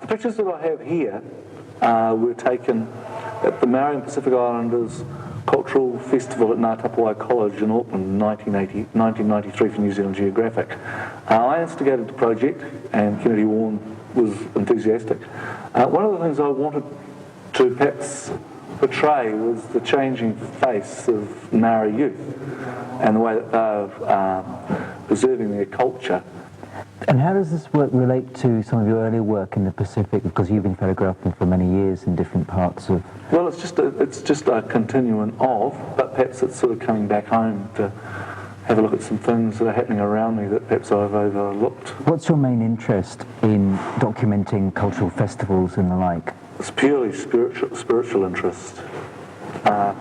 The pictures that I have here were taken at the Maori and Pacific Islanders Cultural Festival at Ngātapuai College in Auckland in 1993 for New Zealand Geographic. I instigated the project and Kennedy Warren was enthusiastic. One of the things I wanted to perhaps portray was the changing face of Maori youth and the way that they're preserving their culture. And how does this work relate to some of your earlier work in the Pacific? Because you've been photographing for many years in different parts of... Well, it's just a continuum of, but perhaps it's sort of coming back home to have a look at some things that are happening around me that perhaps I've overlooked. What's your main interest in documenting cultural festivals and the like? It's purely spiritual interest. I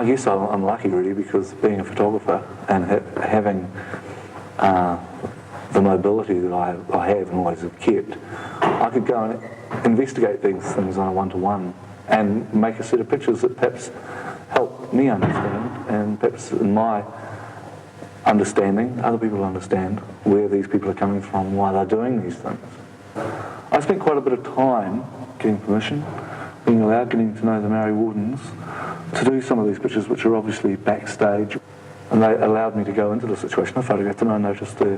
guess I'm lucky really, because being a photographer and having the mobility that I have and always have kept, I could go and investigate these things on a one-to-one and make a set of pictures that perhaps help me understand, and perhaps in my understanding, other people understand where these people are coming from, why they're doing these things. I spent quite a bit of time getting permission, being allowed, getting to know the Maori Wardens, to do some of these pictures which are obviously backstage. And they allowed me to go into the situation. I photographed and I noticed the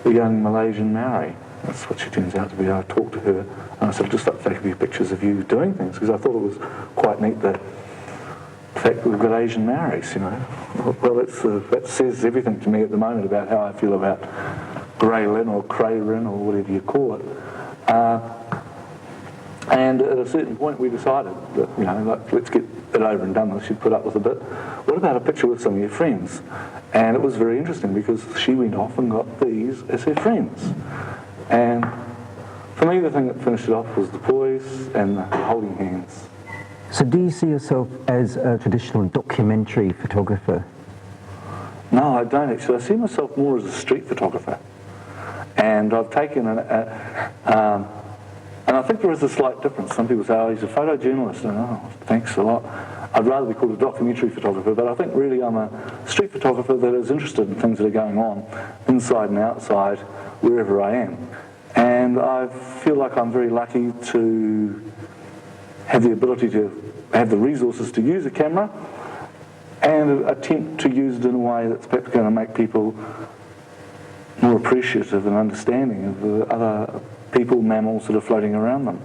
young Malaysian Maori. That's what she turns out to be. I talked to her and I said, I'd just like to take a few pictures of you doing things, because I thought it was quite neat the fact that we've got Asian Maoris, you know. Well, that says everything to me at the moment about how I feel about grey lin or cray rin or whatever you call it. And at a certain point we decided that, you know, like, let's get it over and done with. She'd put up with a bit. What about a picture with some of your friends? And it was very interesting because she went off and got these as her friends. And for me, the thing that finished it off was the poise and the holding hands. So do you see yourself as a traditional documentary photographer? No, I don't actually. I see myself more as a street photographer. And I've taken and I think there is a slight difference. Some people say, oh, he's a photojournalist, and oh, thanks a lot. I'd rather be called a documentary photographer, but I think really I'm a street photographer that is interested in things that are going on inside and outside, wherever I am. And I feel like I'm very lucky to have the ability to have the resources to use a camera and attempt to use it in a way that's perhaps going to make people more appreciative and understanding of the other people, mammals that are floating around them.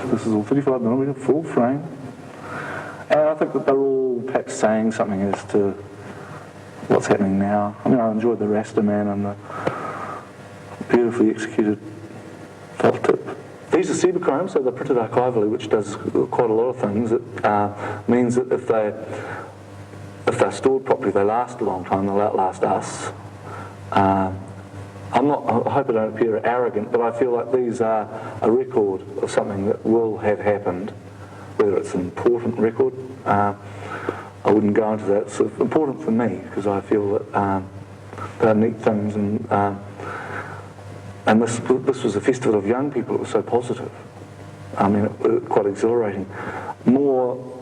This is all 35mm, full frame. And I think that they're all perhaps saying something as to what's happening now. I mean, I enjoyed the Rasta Man and the beautifully executed felt tip. These are Cibachrome, so they're printed archivally, which does quite a lot of things. It means that if they're stored properly, they last a long time, they'll outlast us. I hope I don't appear arrogant, but I feel like these are a record of something that will have happened, whether it's an important record. I wouldn't go into that. It's important for me because I feel that they're neat things, and this was a festival of young people. It was so positive. I mean, it was quite exhilarating. More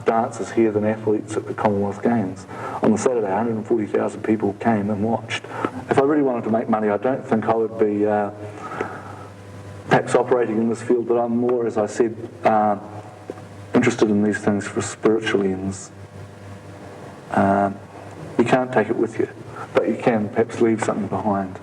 dancers here than athletes at the Commonwealth Games. On the Saturday, 140,000 people came and watched. If I really wanted to make money, I don't think I would be perhaps operating in this field, but I'm more, as I said, interested in these things for spiritual ends. You can't take it with you, but you can perhaps leave something behind.